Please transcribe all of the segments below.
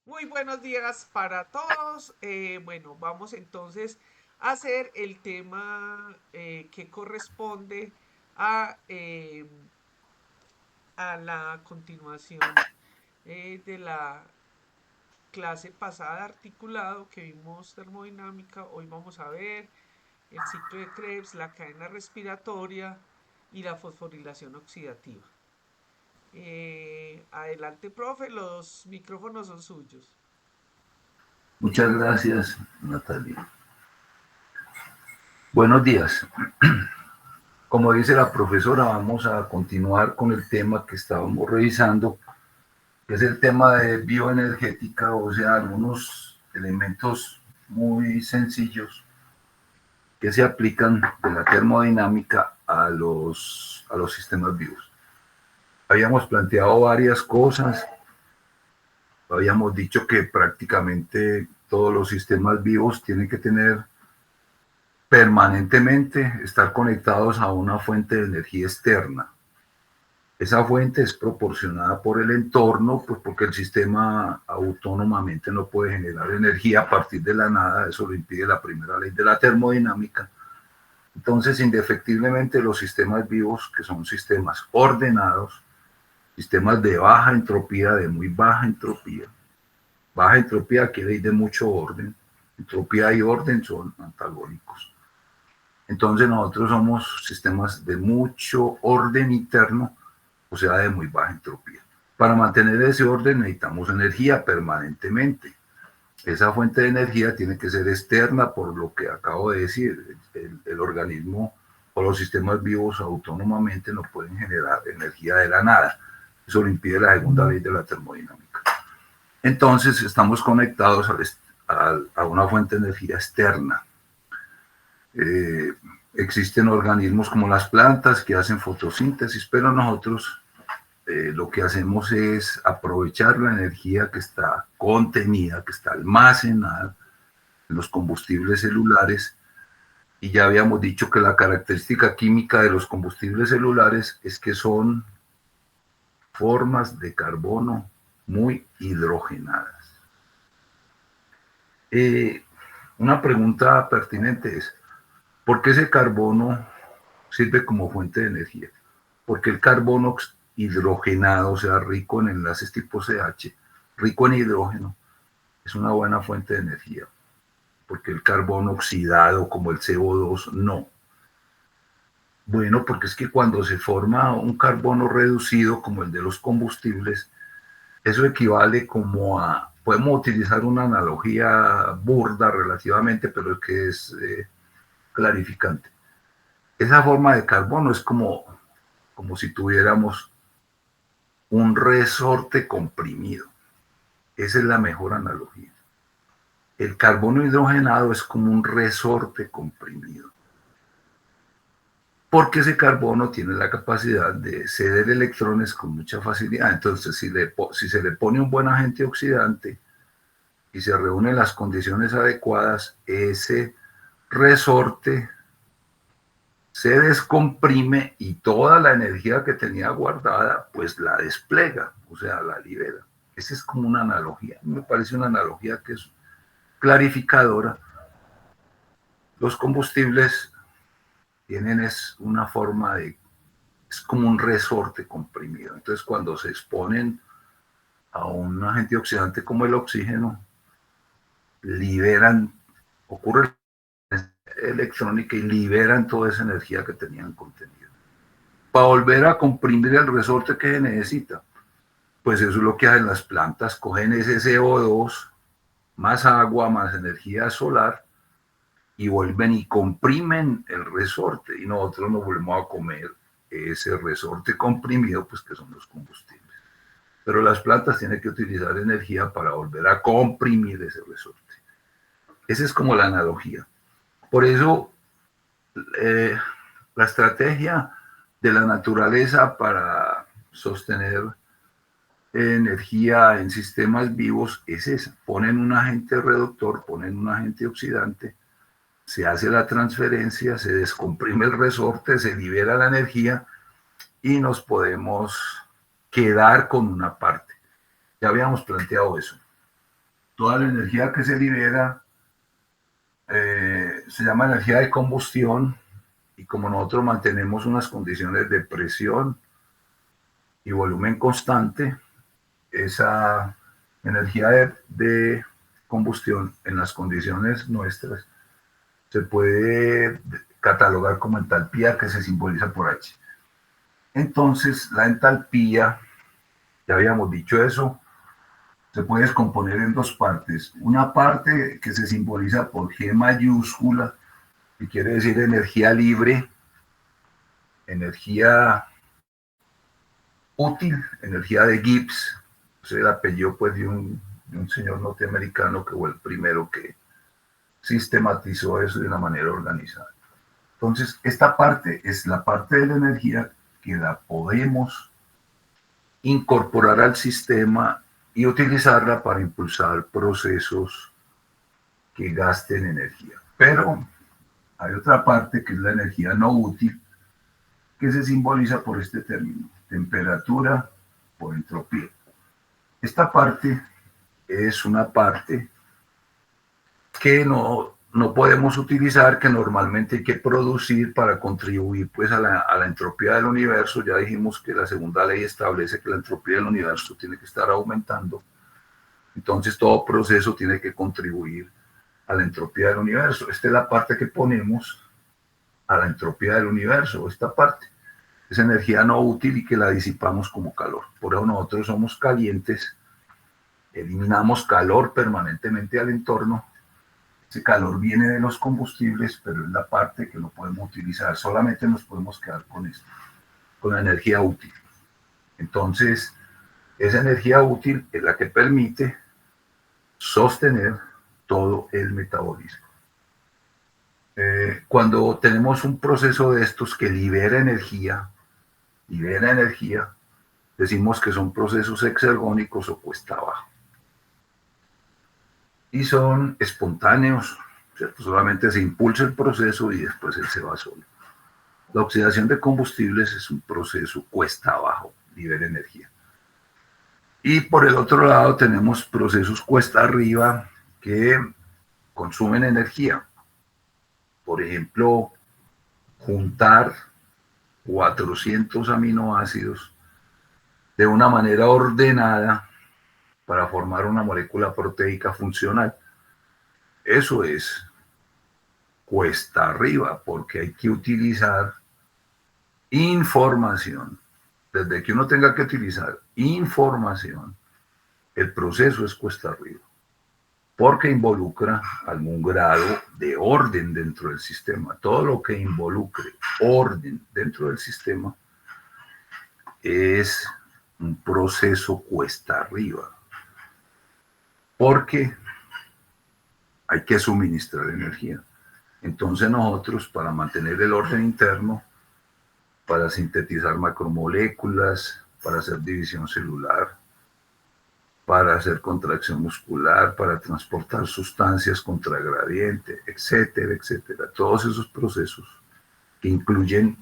Muy buenos días para todos. Bueno, vamos entonces a hacer el tema que corresponde a, a la continuación de la clase pasada articulado que vimos termodinámica. Hoy vamos a ver el ciclo de Krebs, la cadena respiratoria y la fosforilación oxidativa. Adelante, profe, los micrófonos son suyos. Muchas gracias, Natalia. Buenos días. Como dice la profesora, vamos a continuar con el tema que estábamos revisando, que es el tema de bioenergética, o sea, algunos elementos muy sencillos que se aplican de la termodinámica a los sistemas vivos. Habíamos planteado varias cosas, habíamos dicho que prácticamente todos los sistemas vivos tienen que tener permanentemente estar conectados a una fuente de energía externa. Esa fuente es proporcionada por el entorno, pues porque el sistema autónomamente no puede generar energía a partir de la nada, eso lo impide la primera ley de la termodinámica. Entonces, indefectiblemente los sistemas vivos, que son sistemas ordenados, sistemas de baja entropía, de muy baja entropía quiere decir de mucho orden, entropía y orden son antagónicos. Entonces nosotros somos sistemas de mucho orden interno, o sea, de muy baja entropía. Para mantener ese orden necesitamos energía permanentemente. Esa fuente de energía tiene que ser externa, por lo que acabo de decir. El organismo o los sistemas vivos autónomamente no pueden generar energía de la nada. Eso lo impide la segunda ley de la termodinámica. Entonces estamos conectados a una fuente de energía externa. Eh, Existen organismos como las plantas que hacen fotosíntesis, pero nosotros lo que hacemos es aprovechar la energía que está contenida, que está almacenada en los combustibles celulares. Y ya habíamos dicho que la característica química de los combustibles celulares es que son formas de carbono muy hidrogenadas. Eh, una pregunta pertinente es, ¿por qué ese carbono sirve como fuente de energía? Porque el carbono hidrogenado, o sea, rico en enlaces tipo CH, rico en hidrógeno, es una buena fuente de energía. Porque el carbono oxidado, como el CO2, no. Bueno, porque es que cuando se forma un carbono reducido, como el de los combustibles, eso equivale como a, podemos utilizar una analogía burda relativamente, pero que es clarificante. Esa forma de carbono es como si tuviéramos un resorte comprimido. Esa es la mejor analogía. El carbono hidrogenado es como un resorte comprimido, porque ese carbono tiene la capacidad de ceder electrones con mucha facilidad. Entonces, si se le pone un buen agente oxidante y se reúnen las condiciones adecuadas, ese resorte se descomprime y toda la energía que tenía guardada, pues la despliega, o sea, la libera. Esa es como una analogía. Me parece una analogía que es clarificadora. Los combustibles tienen es una forma de, es como un resorte comprimido. Entonces, cuando se exponen a un agente oxidante como el oxígeno, liberan, ocurre electrónica y liberan toda esa energía que tenían contenida. Para volver a comprimir el resorte que se necesita, pues eso es lo que hacen las plantas, cogen ese CO2, más agua, más energía solar, y vuelven y comprimen el resorte, y nosotros nos volvemos a comer ese resorte comprimido, pues que son los combustibles. Pero las plantas tienen que utilizar energía para volver a comprimir ese resorte. Esa es como la analogía. Por eso, eh, la estrategia de la naturaleza para sostener energía en sistemas vivos es esa. Ponen un agente reductor, ponen un agente oxidante, se hace la transferencia, se descomprime el resorte, se libera la energía y nos podemos quedar con una parte. Ya habíamos planteado eso. toda la energía que se libera se llama energía de combustión, y como nosotros mantenemos unas condiciones de presión y volumen constante, esa energía de combustión en las condiciones nuestras se puede catalogar como entalpía, que se simboliza por H. Entonces, la entalpía, ya habíamos dicho eso, se puede descomponer en dos partes. Una parte que se simboliza por G mayúscula, que quiere decir energía libre, energía útil, energía de Gibbs, es el apellido pues de un señor norteamericano que fue el primero que sistematizó eso de una manera organizada. Entonces, esta parte es la parte de la energía que la podemos incorporar al sistema y utilizarla para impulsar procesos que gasten energía. Pero hay otra parte que es la energía no útil, que se simboliza por este término, temperatura por entropía. Esta parte es una parte que no podemos utilizar, que normalmente hay que producir para contribuir pues a la entropía del universo. Ya dijimos que la segunda ley establece que la entropía del universo tiene que estar aumentando. Entonces todo proceso tiene que contribuir a la entropía del universo. Esta es la parte que ponemos a la entropía del universo, esta parte. Es energía no útil y que la disipamos como calor. Por eso nosotros somos calientes, eliminamos calor permanentemente al entorno. Ese calor viene de los combustibles, pero es la parte que no podemos utilizar. Solamente nos podemos quedar con esto, con la energía útil. Entonces, esa energía útil es la que permite sostener todo el metabolismo. Cuando tenemos un proceso de estos que libera energía, decimos que son procesos exergónicos o cuesta abajo. Y son espontáneos, ¿cierto? Solamente se impulsa el proceso y después él se va solo. La oxidación de combustibles es un proceso cuesta abajo, libera energía. Y por el otro lado tenemos procesos cuesta arriba que consumen energía. Por ejemplo, juntar 400 aminoácidos de una manera ordenada para formar una molécula proteica funcional. Eso es cuesta arriba, porque hay que utilizar información. Desde que uno tenga que utilizar información, el proceso es cuesta arriba, porque involucra algún grado de orden dentro del sistema. Todo lo que involucre orden dentro del sistema es un proceso cuesta arriba, porque hay que suministrar energía. Entonces nosotros, para mantener el orden interno, para sintetizar macromoléculas, para hacer división celular, para hacer contracción muscular, para transportar sustancias contra gradiente, etcétera, etcétera. Todos esos procesos que incluyen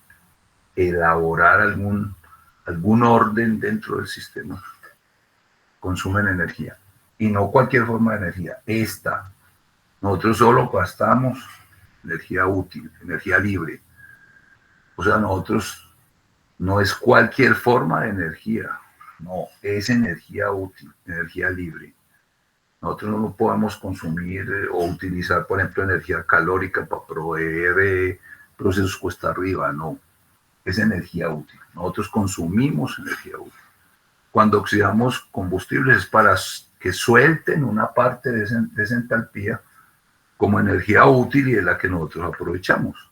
elaborar algún orden dentro del sistema consumen energía. Y no cualquier forma de energía. Esta. Nosotros solo gastamos energía útil, energía libre. O sea, nosotros no es cualquier forma de energía. No, es energía útil, energía libre. Nosotros no podemos consumir o utilizar, por ejemplo, energía calórica para proveer procesos cuesta arriba, no. Es energía útil. Nosotros consumimos energía útil. Cuando oxidamos combustibles es para que suelten una parte de esa entalpía como energía útil y de la que nosotros aprovechamos.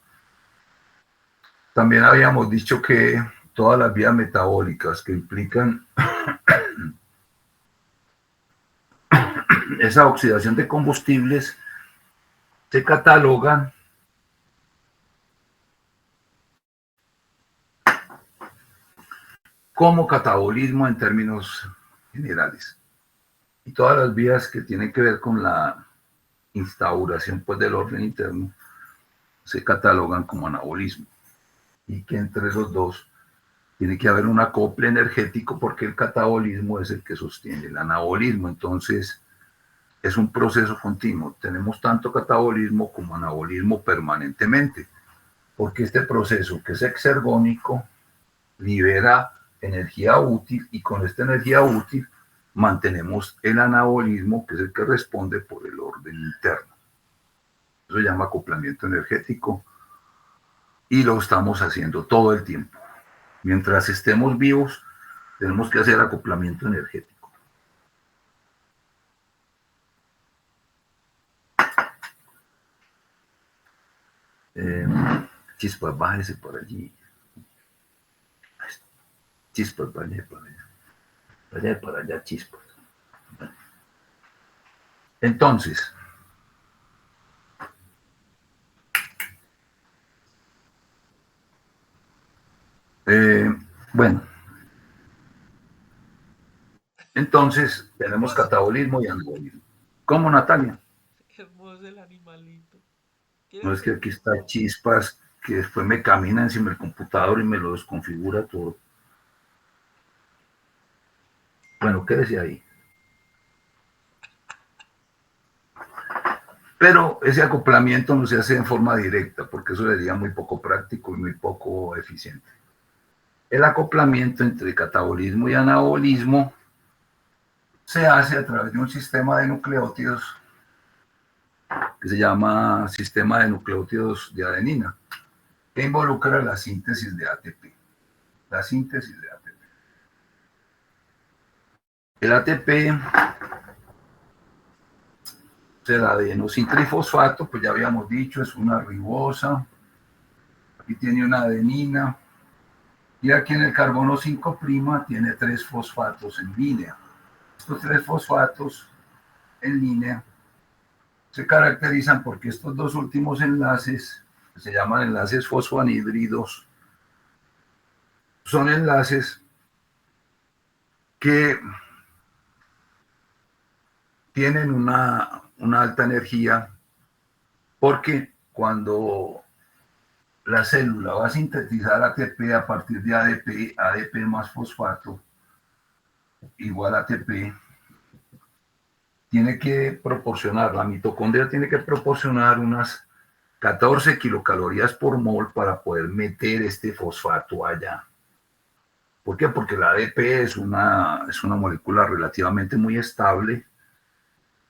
También habíamos dicho que todas las vías metabólicas que implican esa oxidación de combustibles se catalogan como catabolismo en términos generales. Y todas las vías que tienen que ver con la instauración pues, del orden interno se catalogan como anabolismo. Y que entre los dos tiene que haber un acople energético porque el catabolismo es el que sostiene el anabolismo. Entonces, es un proceso continuo. Tenemos tanto catabolismo como anabolismo permanentemente, porque este proceso, que es exergónico, libera energía útil, y con esta energía útil mantenemos el anabolismo, que es el que responde por el orden interno. Eso se llama acoplamiento energético, y lo estamos haciendo todo el tiempo. Mientras estemos vivos, tenemos que hacer acoplamiento energético. Chispas, bájese por allí. Chispas, vaya para allá. Vaya para allá, chispas. Entonces, bueno, entonces tenemos Hermoso, catabolismo y anabolismo. ¿Cómo, Natalia? hermoso el animalito. No ¿Quieres es que que aquí está chispas, que después me camina encima del computador y me lo desconfigura todo. Bueno, quédese ahí. Pero ese acoplamiento no se hace en forma directa, porque eso sería muy poco práctico y muy poco eficiente. El acoplamiento entre catabolismo y anabolismo se hace a través de un sistema de nucleótidos que se llama sistema de nucleótidos de adenina, que involucra la síntesis de ATP. La síntesis de ATP. El ATP, el adenosintrifosfato, pues ya habíamos dicho, es una ribosa. Aquí tiene una adenina. Y aquí en el carbono 5' tiene 3 fosfatos en línea. Estos 3 fosfatos en línea se caracterizan porque estos dos últimos enlaces, que se llaman enlaces fosfoanhídridos, son enlaces que tienen una alta energía, porque cuando la célula va a sintetizar ATP a partir de ADP, ADP más fosfato igual a ATP, tiene que proporcionar, la mitocondria tiene que proporcionar unas 14 kilocalorías por mol para poder meter este fosfato allá. ¿Por qué? Porque la ADP es una molécula relativamente muy estable,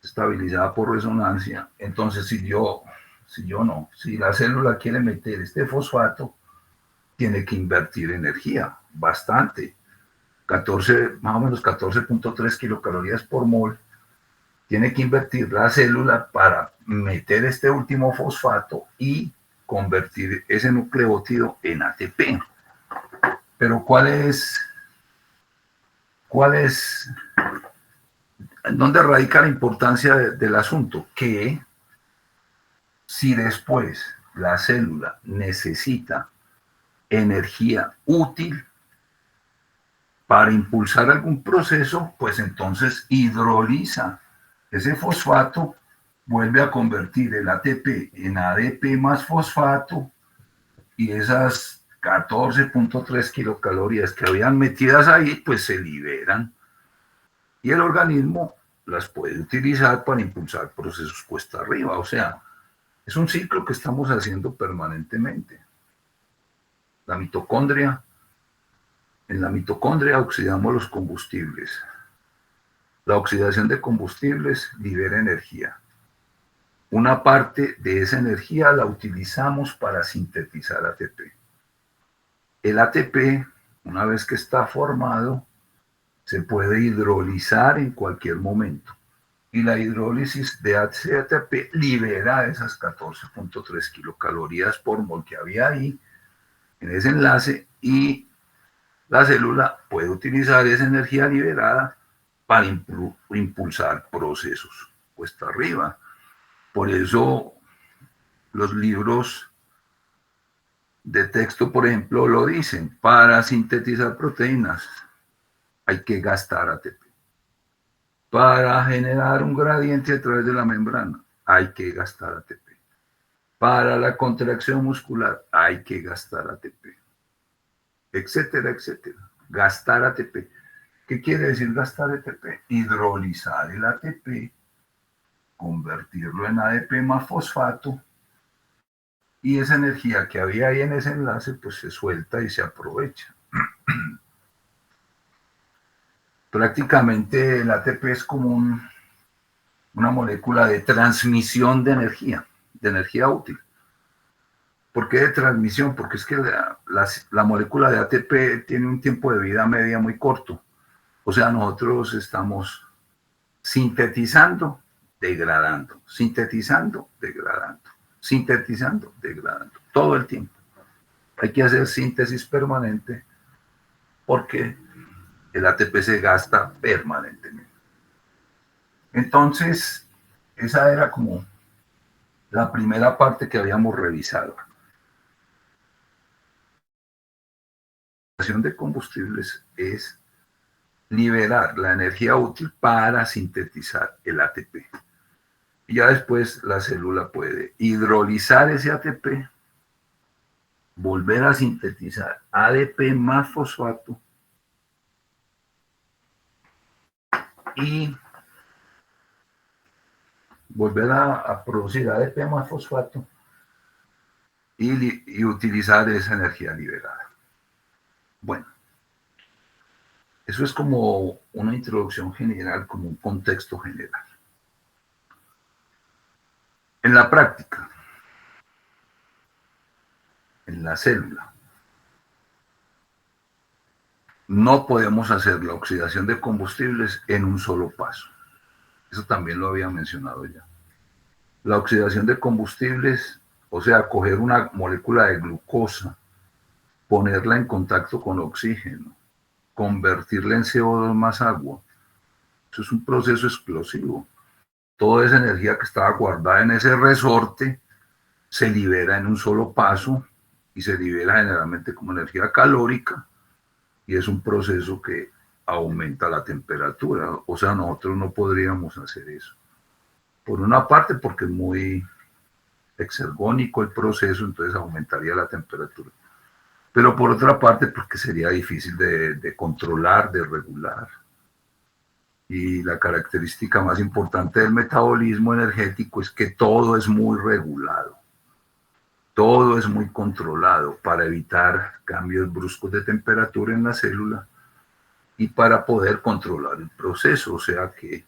estabilizada por resonancia. Entonces, si la célula quiere meter este fosfato, tiene que invertir energía, bastante. 14, más o menos 14.3 kilocalorías por mol, tiene que invertir la célula para meter este último fosfato y convertir ese nucleótido en ATP. Pero ¿dónde radica la importancia del asunto? Que si después la célula necesita energía útil para impulsar algún proceso, pues entonces hidroliza ese fosfato, vuelve a convertir el ATP en ADP más fosfato, y esas 14.3 kilocalorías que habían metidas ahí, pues se liberan, y el organismo las puede utilizar para impulsar procesos cuesta arriba. O sea, es un ciclo que estamos haciendo permanentemente. La mitocondria, en la mitocondria oxidamos los combustibles. La oxidación de combustibles libera energía. Una parte de esa energía la utilizamos para sintetizar ATP. El ATP, una vez que está formado, se puede hidrolizar en cualquier momento. Y la hidrólisis de ATP libera esas 14.3 kilocalorías por mol que había ahí en ese enlace, y la célula puede utilizar esa energía liberada para impulsar procesos cuesta arriba. Por eso los libros de texto, por ejemplo, lo dicen: para sintetizar proteínas hay que gastar ATP. Para generar un gradiente a través de la membrana hay que gastar ATP. Para la contracción muscular hay que gastar ATP, etcétera, etcétera. Gastar ATP. ¿Qué quiere decir gastar ATP? Hidrolizar el ATP convertirlo en ADP más fosfato, y esa energía que había ahí en ese enlace pues se suelta y se aprovecha. Prácticamente el ATP es como una molécula de transmisión de energía útil. ¿Por qué de transmisión? Porque es que la molécula de ATP tiene un tiempo de vida media muy corto. O sea, nosotros estamos sintetizando, degradando, sintetizando, degradando, sintetizando, degradando, todo el tiempo. Hay que hacer síntesis permanente porque el ATP se gasta permanentemente. Entonces, esa era como la primera parte que habíamos revisado. La utilización de combustibles es liberar la energía útil para sintetizar el ATP. Y ya después la célula puede hidrolizar ese ATP, volver a sintetizar ADP más fosfato y volver a producir ADP más fosfato y utilizar esa energía liberada. Bueno, eso es como una introducción general, como un contexto general. En la práctica, en la célula, no podemos hacer la oxidación de combustibles en un solo paso. Eso también lo había mencionado ya. La oxidación de combustibles, o sea, coger una molécula de glucosa, ponerla en contacto con oxígeno, convertirla en CO2 más agua, eso es un proceso explosivo. Toda esa energía que estaba guardada en ese resorte se libera en un solo paso y se libera generalmente como energía calórica, y es un proceso que aumenta la temperatura. O sea, nosotros no podríamos hacer eso. Por una parte, porque es muy exergónico el proceso, entonces aumentaría la temperatura. Pero por otra parte, porque sería difícil de controlar, de regular. Y la característica más importante del metabolismo energético es que todo es muy regulado. Todo es muy controlado para evitar cambios bruscos de temperatura en la célula y para poder controlar el proceso, o sea que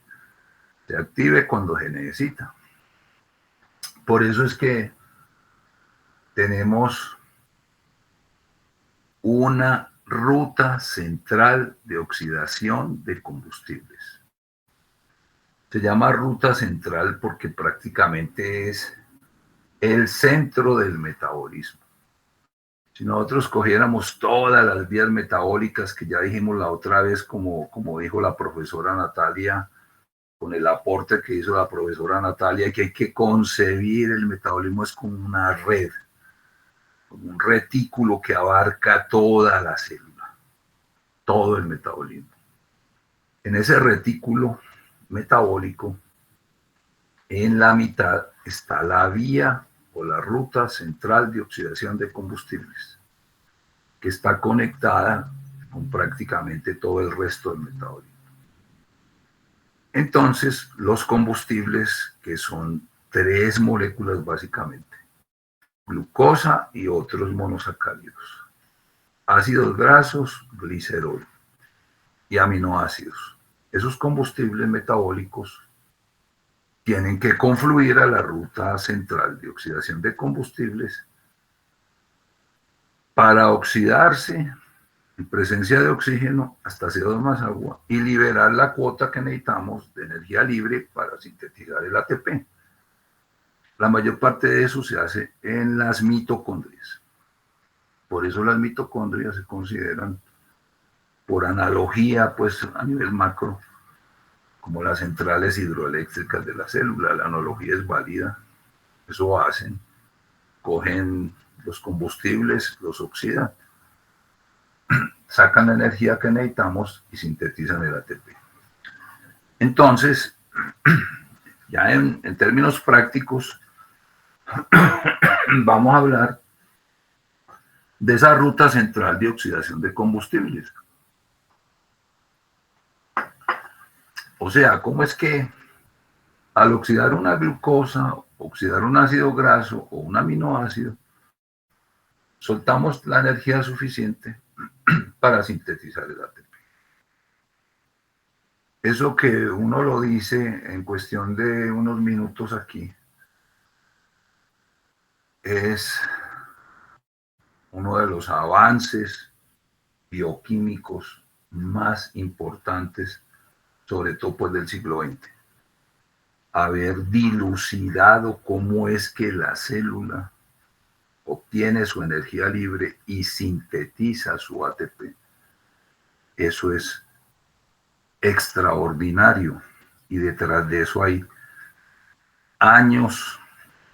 se active cuando se necesita. Por eso es que tenemos una ruta central de oxidación de combustibles. Se llama ruta central porque prácticamente es el centro del metabolismo. Si nosotros cogiéramos todas las vías metabólicas que ya dijimos la otra vez, como dijo la profesora Natalia, con el aporte que hizo la profesora Natalia, que hay que concebir el metabolismo es como una red, como un retículo que abarca toda la célula, todo el metabolismo. En ese retículo metabólico, en la mitad está la vía o la ruta central de oxidación de combustibles, que está conectada con prácticamente todo el resto del metabolismo. Entonces, los combustibles, que son 3 moléculas básicamente, glucosa y otros monosacáridos, ácidos grasos, glicerol y aminoácidos. Esos combustibles metabólicos tienen que confluir a la ruta central de oxidación de combustibles para oxidarse en presencia de oxígeno hasta CO2 más agua y liberar la cuota que necesitamos de energía libre para sintetizar el ATP. La mayor parte de eso se hace en las mitocondrias. Por eso las mitocondrias se consideran, por analogía, pues a nivel macro, como las centrales hidroeléctricas de la célula. La analogía es válida. Eso hacen. Cogen los combustibles, los oxidan, sacan la energía que necesitamos y sintetizan el ATP. Entonces, ya en términos prácticos, vamos a hablar de esa ruta central de oxidación de combustibles. O sea, ¿cómo es que Al oxidar una glucosa, oxidar un ácido graso o un aminoácido, soltamos la energía suficiente para sintetizar el ATP. Eso que uno lo dice en cuestión de unos minutos aquí es uno de los avances bioquímicos más importantes, sobre todo pues del siglo XX. Haber dilucidado cómo es que la célula obtiene su energía libre y sintetiza su ATP. Eso es extraordinario y detrás de eso hay años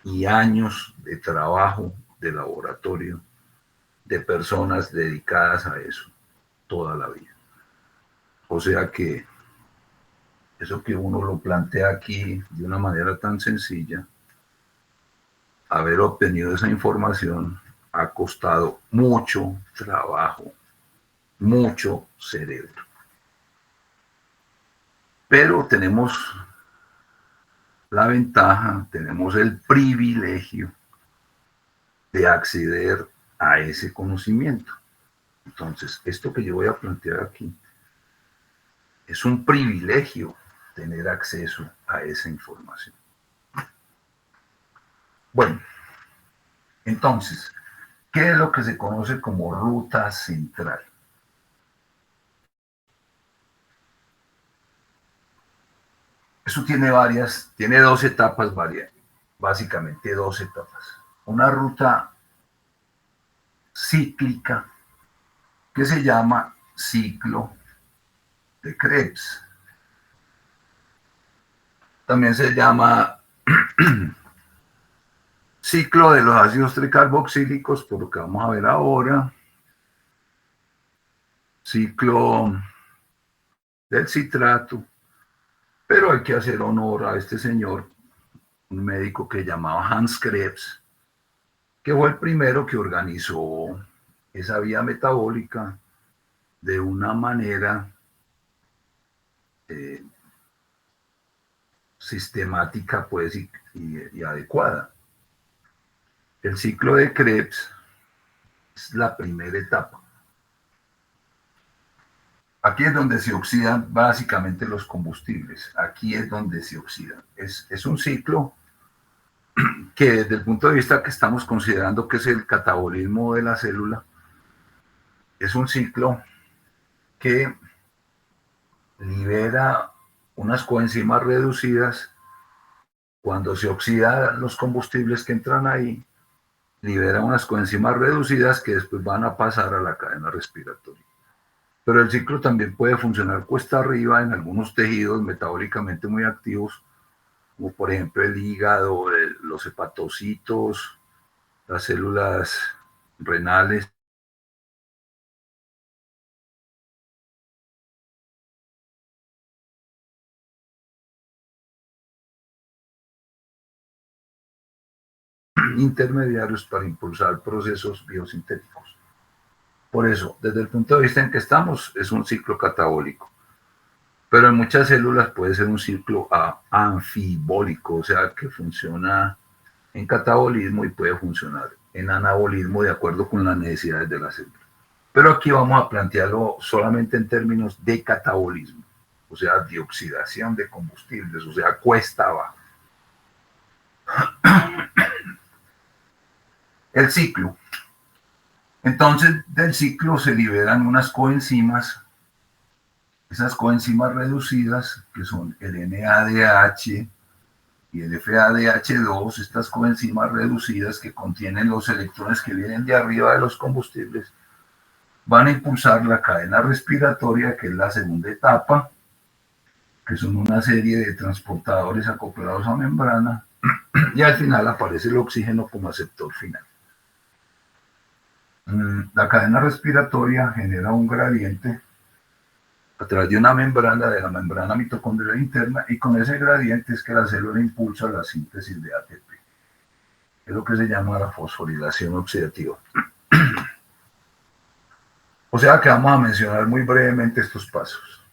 y años de trabajo de laboratorio de personas dedicadas a eso toda la vida. O sea que eso que uno lo plantea aquí de una manera tan sencilla, haber obtenido esa información ha costado mucho trabajo, mucho cerebro. Pero tenemos la ventaja, tenemos el privilegio de acceder a ese conocimiento. Entonces, esto que yo voy a plantear aquí es un privilegio tener acceso a esa información. Bueno, entonces, ¿qué es lo que se conoce como ruta central? Eso tiene dos etapas, básicamente dos etapas. Una ruta cíclica que se llama ciclo de Krebs. También se llama ciclo de los ácidos tricarboxílicos, por lo que vamos a ver ahora. Ciclo del citrato. Pero hay que hacer honor a este señor, un médico que llamaba Hans Krebs, que fue el primero que organizó esa vía metabólica de una manera sistemática pues, y adecuada. El ciclo de Krebs es la primera etapa. Aquí es donde se oxidan básicamente los combustibles. Aquí es donde se oxidan. Es un ciclo que desde el punto de vista que estamos considerando que es el catabolismo de la célula, es un ciclo que libera unas coenzimas reducidas. Cuando se oxidan los combustibles que entran ahí, libera unas coenzimas reducidas que después van a pasar a la cadena respiratoria. Pero el ciclo también puede funcionar cuesta arriba en algunos tejidos metabólicamente muy activos, como por ejemplo el hígado, los hepatocitos, las células renales. Intermediarios para impulsar procesos biosintéticos. Por eso, desde el punto de vista en que estamos, es un ciclo catabólico. Pero en muchas células puede ser un ciclo anfibólico, o sea, que funciona en catabolismo y puede funcionar en anabolismo de acuerdo con las necesidades de la célula. Pero aquí vamos a plantearlo solamente en términos de catabolismo, o sea, de oxidación de combustibles, o sea, cuesta abajo. El ciclo. Entonces, del ciclo se liberan unas coenzimas, esas coenzimas reducidas, que son el NADH y el FADH2, estas coenzimas reducidas que contienen los electrones que vienen de arriba de los combustibles, van a impulsar la cadena respiratoria, que es la segunda etapa, que son una serie de transportadores acoplados a membrana, y al final aparece el oxígeno como aceptor final. La cadena respiratoria genera un gradiente a través de una membrana, de la membrana mitocondrial interna, y con ese gradiente es que la célula impulsa la síntesis de ATP. Es lo que se llama la fosforilación oxidativa. O sea que vamos a mencionar muy brevemente estos pasos.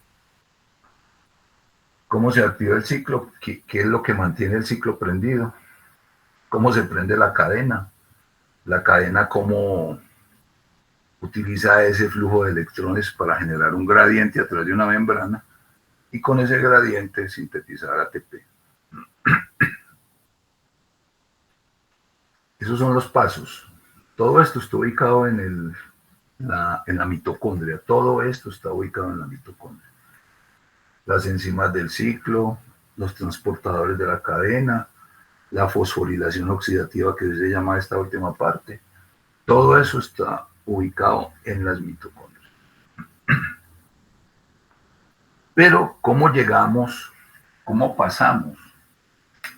¿Cómo se activa el ciclo? ¿Qué es lo que mantiene el ciclo prendido? ¿Cómo se prende la cadena? La cadena, ¿cómo utiliza ese flujo de electrones para generar un gradiente a través de una membrana? Y con ese gradiente sintetizar ATP. Esos son los pasos. Todo esto está ubicado en la mitocondria. Todo esto está ubicado en la mitocondria. Las enzimas del ciclo, los transportadores de la cadena, la fosforilación oxidativa que se llama esta última parte. Todo eso está ubicado en las mitocondrias. Pero, ¿cómo llegamos, cómo pasamos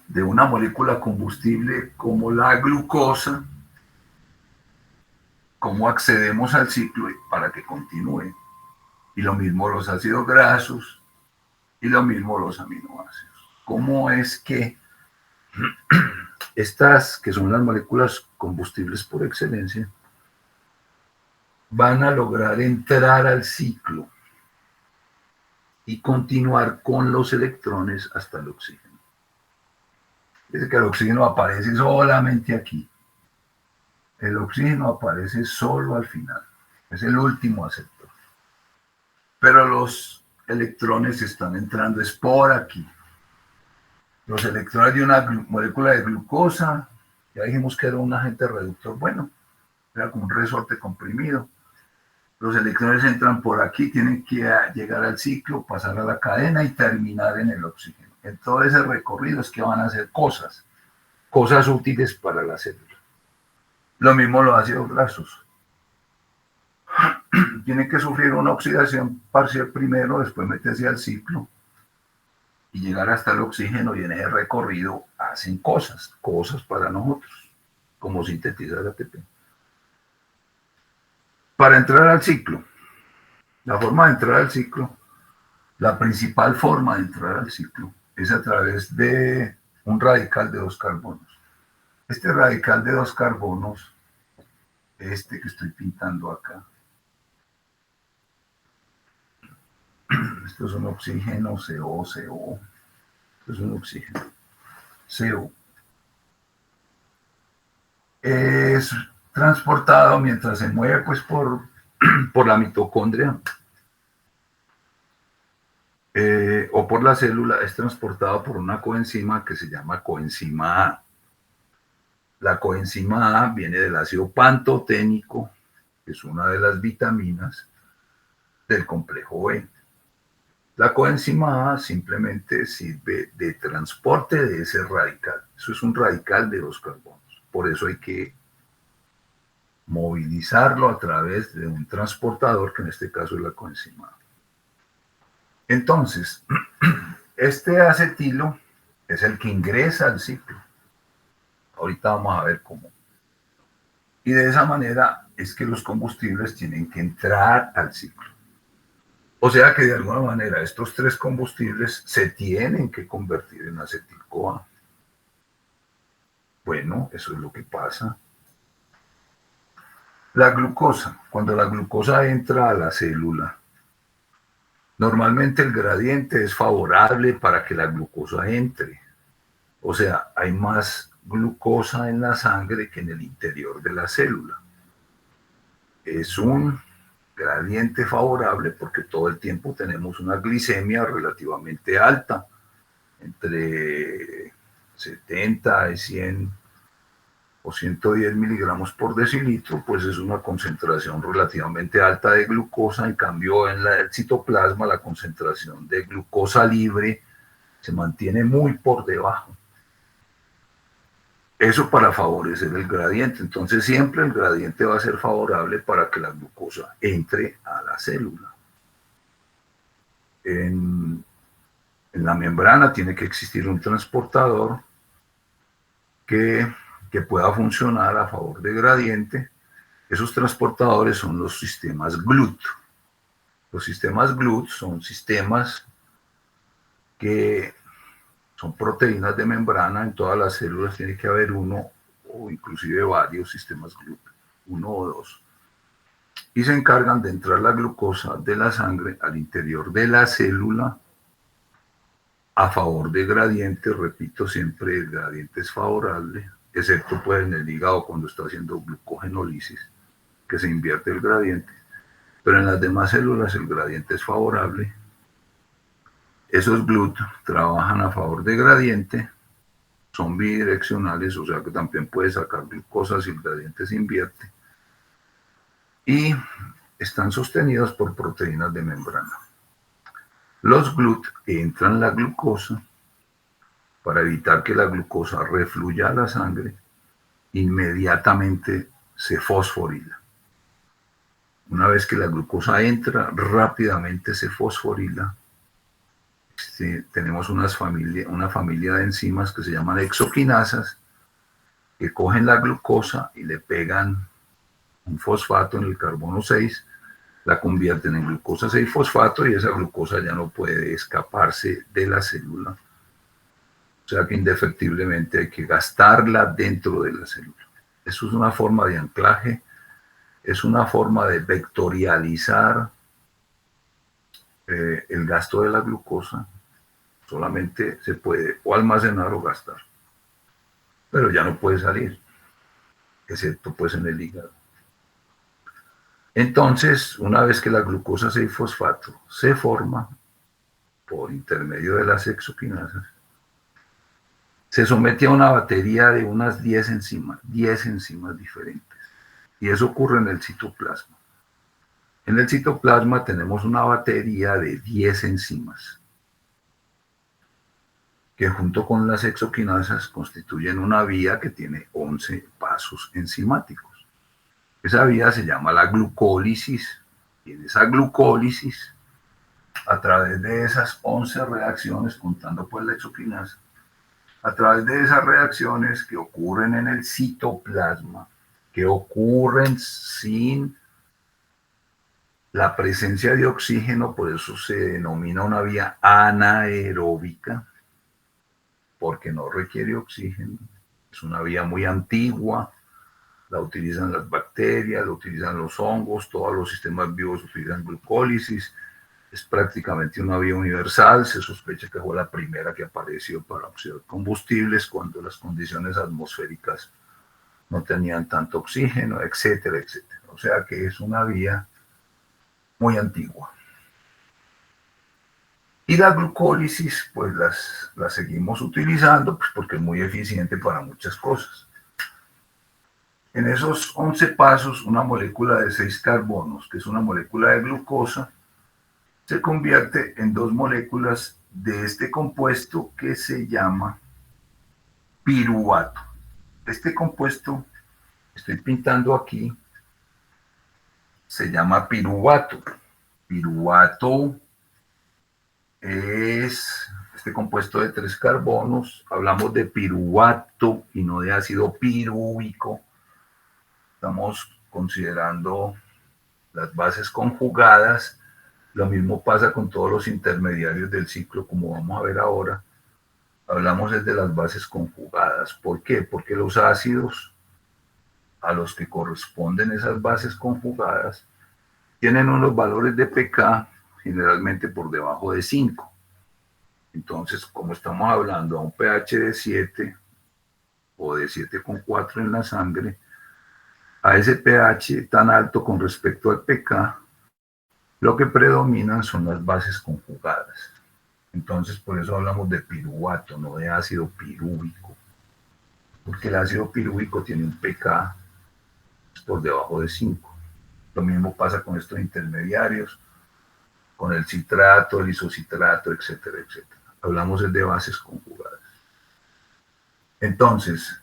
de una molécula combustible como la glucosa, cómo accedemos al ciclo para que continúe? Y lo mismo los ácidos grasos y lo mismo los aminoácidos. ¿Cómo es que estas, que son las moléculas combustibles por excelencia, van a lograr entrar al ciclo y continuar con los electrones hasta el oxígeno? Dice que el oxígeno aparece solamente aquí. El oxígeno aparece solo al final. Es el último aceptor. Pero los electrones están entrando es por aquí. Los electrones de una molécula de glucosa, ya dijimos que era un agente reductor bueno, era como un resorte comprimido. Los electrones entran por aquí, tienen que llegar al ciclo, pasar a la cadena y terminar en el oxígeno. En todo ese recorrido es que van a hacer cosas útiles para la célula. Lo mismo los ácidos grasos. Tienen que sufrir una oxidación parcial primero, después meterse al ciclo y llegar hasta el oxígeno, y en ese recorrido hacen cosas para nosotros, como sintetizar ATP. Para entrar al ciclo, la forma de entrar al ciclo, la principal forma de entrar al ciclo es a través de un radical de 2 carbonos. Este radical de 2 carbonos, este que estoy pintando acá, esto es un oxígeno, CO, CO, esto es un oxígeno, CO, es transportado mientras se mueve pues por la mitocondria o por la célula, es transportado por una coenzima que se llama coenzima A. La coenzima A viene del ácido pantoténico, que es una de las vitaminas del complejo B. La coenzima A simplemente sirve de transporte de ese radical. Eso es un radical de 2 carbonos. Por eso hay que movilizarlo a través de un transportador, que en este caso es la coenzima A. Entonces, este acetilo es el que ingresa al ciclo. Ahorita vamos a ver cómo. Y de esa manera es que los combustibles tienen que entrar al ciclo. O sea que de alguna manera estos 3 combustibles se tienen que convertir en acetil-CoA. Bueno, eso es lo que pasa. La glucosa, cuando la glucosa entra a la célula, normalmente el gradiente es favorable para que la glucosa entre. O sea, hay más glucosa en la sangre que en el interior de la célula. Es un gradiente favorable porque todo el tiempo tenemos una glicemia relativamente alta, entre 70 y 100 o 110 miligramos por decilitro, pues es una concentración relativamente alta de glucosa. En cambio, en el citoplasma la concentración de glucosa libre se mantiene muy por debajo. Eso para favorecer el gradiente. Entonces siempre el gradiente va a ser favorable para que la glucosa entre a la célula. En la membrana tiene que existir un transportador que pueda funcionar a favor del gradiente. Esos transportadores son los sistemas GLUT. Los sistemas GLUT son sistemas que son proteínas de membrana. En todas las células tiene que haber uno o inclusive varios sistemas GLUT, 1 o 2. Y se encargan de entrar la glucosa de la sangre al interior de la célula a favor de gradiente, repito, siempre el gradiente es favorable, excepto pues en el hígado cuando está haciendo glucogenólisis, que se invierte el gradiente, pero en las demás células el gradiente es favorable. Esos GLUT trabajan a favor de gradiente, son bidireccionales, o sea que también puede sacar glucosa si el gradiente se invierte, y están sostenidos por proteínas de membrana. Los GLUT entran la glucosa para evitar que la glucosa refluya a la sangre, inmediatamente se fosforila. Una vez que la glucosa entra, rápidamente se fosforila. Tenemos una familia de enzimas que se llaman exoquinasas, que cogen la glucosa y le pegan un fosfato en el carbono 6, la convierten en glucosa 6-fosfato y esa glucosa ya no puede escaparse de la célula. O sea que indefectiblemente hay que gastarla dentro de la célula. Eso es una forma de anclaje, es una forma de vectorializar el gasto de la glucosa. Solamente se puede o almacenar o gastar, pero ya no puede salir, excepto pues en el hígado. Entonces, una vez que la glucosa 6-fosfato se forma por intermedio de las exoquinasas, se somete a una batería de unas 10 enzimas diferentes. Y eso ocurre en el citoplasma. En el citoplasma tenemos una batería de 10 enzimas, que junto con las exoquinasas constituyen una vía que tiene 11 pasos enzimáticos. Esa vía se llama la glucólisis, y en esa glucólisis, a través de esas 11 reacciones, contando pues la exoquinasa, a través de esas reacciones que ocurren en el citoplasma, que ocurren sin la presencia de oxígeno, por eso se denomina una vía anaeróbica, porque no requiere oxígeno, es una vía muy antigua, la utilizan las bacterias, la utilizan los hongos, todos los sistemas vivos utilizan glucólisis, es prácticamente una vía universal, se sospecha que fue la primera que apareció para observar combustibles cuando las condiciones atmosféricas no tenían tanto oxígeno, etcétera, etcétera. O sea que es una vía muy antigua. Y la glucólisis, pues la seguimos utilizando pues porque es muy eficiente para muchas cosas. En esos 11 pasos, una molécula de 6 carbonos, que es una molécula de glucosa, se convierte en 2 moléculas de este compuesto que se llama piruvato. Este compuesto, estoy pintando aquí, se llama piruvato. Piruvato es este compuesto de 3 carbonos. Hablamos de piruvato y no de ácido pirúvico. Estamos considerando las bases conjugadas. Lo mismo pasa con todos los intermediarios del ciclo, como vamos a ver ahora. Hablamos desde las bases conjugadas. ¿Por qué? Porque los ácidos a los que corresponden esas bases conjugadas tienen unos valores de pK generalmente por debajo de 5. Entonces, como estamos hablando a un pH de 7 o de 7,4 en la sangre, a ese pH tan alto con respecto al pK, lo que predominan son las bases conjugadas. Entonces, por eso hablamos de piruvato, no de ácido pirúvico, porque el ácido pirúvico tiene un pK por debajo de 5. Lo mismo pasa con estos intermediarios, con el citrato, el isocitrato, etcétera, etcétera. Hablamos de bases conjugadas. Entonces,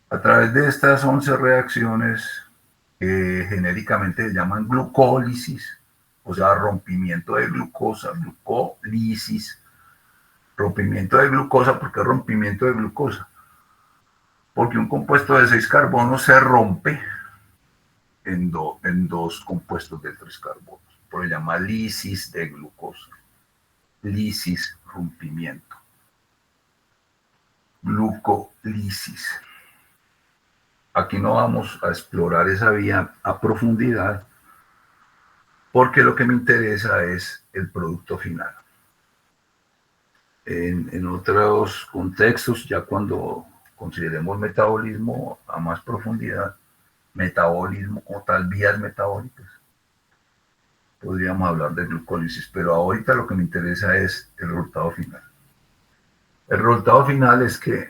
a través de estas 11 reacciones, genéricamente se llaman glucólisis, o sea, rompimiento de glucosa, glucólisis, rompimiento de glucosa. ¿Por qué rompimiento de glucosa? Porque un compuesto de 6 carbonos se rompe en 2 compuestos de 3 carbonos. Por eso se llama lisis de glucosa. Lisis, rompimiento. Glucólisis. Aquí no vamos a explorar esa vía a profundidad, porque lo que me interesa es el producto final. En otros contextos, ya cuando consideremos metabolismo a más profundidad, metabolismo como tal, vías metabólicas, podríamos hablar de glucólisis, pero ahorita lo que me interesa es el resultado final. El resultado final es que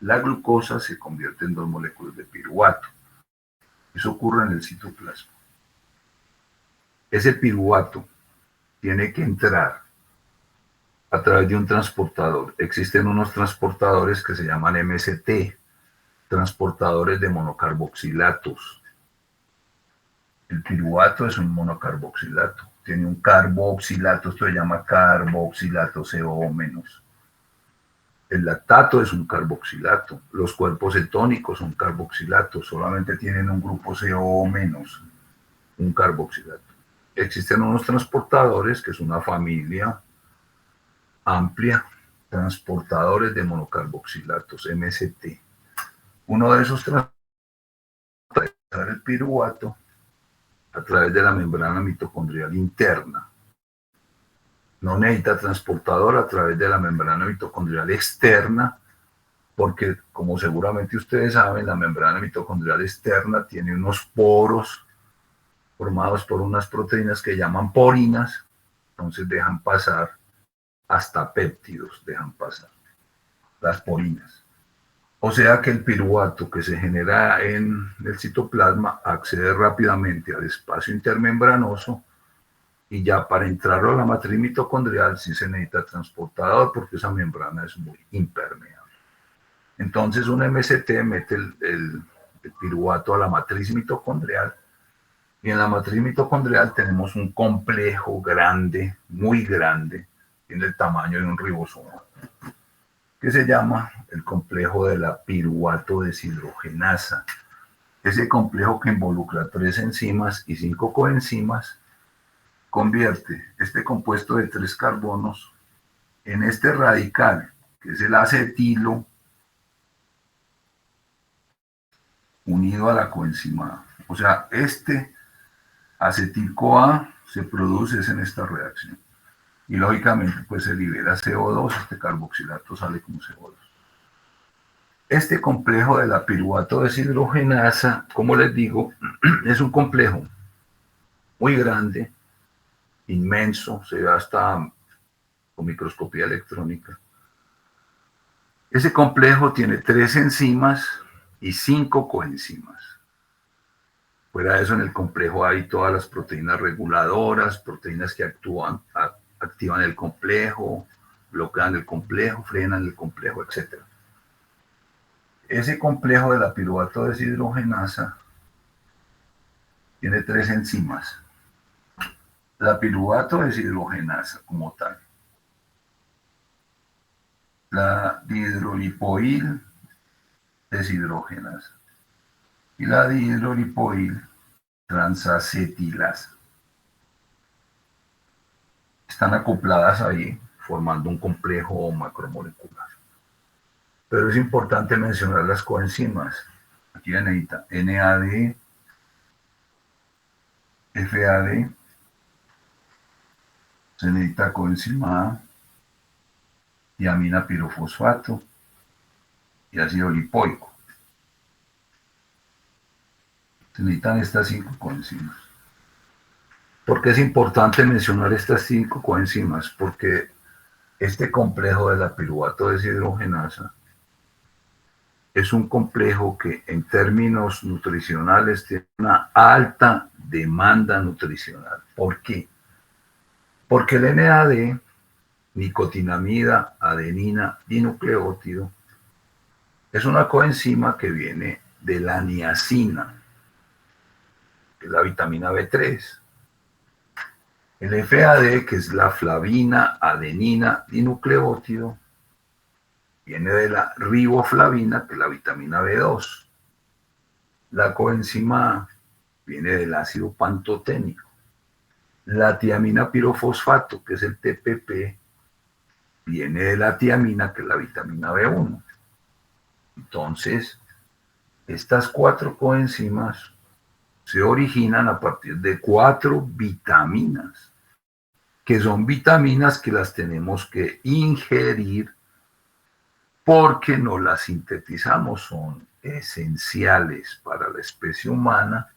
la glucosa se convierte en dos moléculas de piruvato. Eso ocurre en el citoplasma. Ese piruvato tiene que entrar a través de un transportador. Existen unos transportadores que se llaman MCT, transportadores de monocarboxilatos. El piruvato es un monocarboxilato, tiene un carboxilato, esto se llama carboxilato CO-. El lactato es un carboxilato, los cuerpos cetónicos son carboxilatos, solamente tienen un grupo CO-, un carboxilato. Existen unos transportadores, que es una familia amplia, transportadores de monocarboxilatos, MCT. Uno de esos transportadores es el piruvato a través de la membrana mitocondrial interna. No necesita transportador a través de la membrana mitocondrial externa, porque como seguramente ustedes saben, la membrana mitocondrial externa tiene unos poros formados por unas proteínas que llaman porinas, entonces dejan pasar hasta péptidos, dejan pasar las porinas. O sea que el piruvato que se genera en el citoplasma accede rápidamente al espacio intermembranoso y ya para entrar a la matriz mitocondrial sí se necesita transportador porque esa membrana es muy impermeable. Entonces un MCT mete el piruvato a la matriz mitocondrial y en la matriz mitocondrial tenemos un complejo grande, muy grande, tiene el tamaño de un ribosoma, que se llama el complejo de la piruvato deshidrogenasa. Ese complejo que involucra 3 enzimas y 5 coenzimas convierte este compuesto de 3 carbonos en este radical, que es el acetilo, unido a la coenzima A. O sea, este acetil-CoA se produce en esta reacción. Y lógicamente pues se libera CO2, este carboxilato sale como CO2. Este complejo de la piruvato deshidrogenasa, como les digo, es un complejo muy grande, inmenso, se ve hasta con microscopía electrónica. Ese complejo tiene 3 enzimas y 5 coenzimas. Fuera de eso, en el complejo hay todas las proteínas reguladoras, proteínas que activan el complejo, bloquean el complejo, frenan el complejo, etc. Ese complejo de la piruvato deshidrogenasa tiene 3 enzimas. La piruvato deshidrogenasa como tal, la dihidrolipoil deshidrogenasa y la dihidrolipoil transacetilasa. Están acopladas ahí formando un complejo macromolecular. Pero es importante mencionar las coenzimas. Aquí necesita NAD, FAD, se necesita coenzima A, diamina pirofosfato y ácido lipoico. Se necesitan estas 5 coenzimas. ¿Por qué es importante mencionar estas 5 coenzimas? Porque este complejo de la piruvato deshidrogenasa es un complejo que en términos nutricionales tiene una alta demanda nutricional. ¿Por qué? Porque el NAD, nicotinamida, adenina, dinucleótido, es una coenzima que viene de la niacina, que es la vitamina B3. El FAD, que es la flavina, adenina, dinucleótido, viene de la riboflavina, que es la vitamina B2. La coenzima A viene del ácido pantoténico. La tiamina pirofosfato, que es el TPP, viene de la tiamina, que es la vitamina B1. Entonces, estas 4 coenzimas se originan a partir de 4 vitaminas que son vitaminas que las tenemos que ingerir porque no las sintetizamos, son esenciales para la especie humana,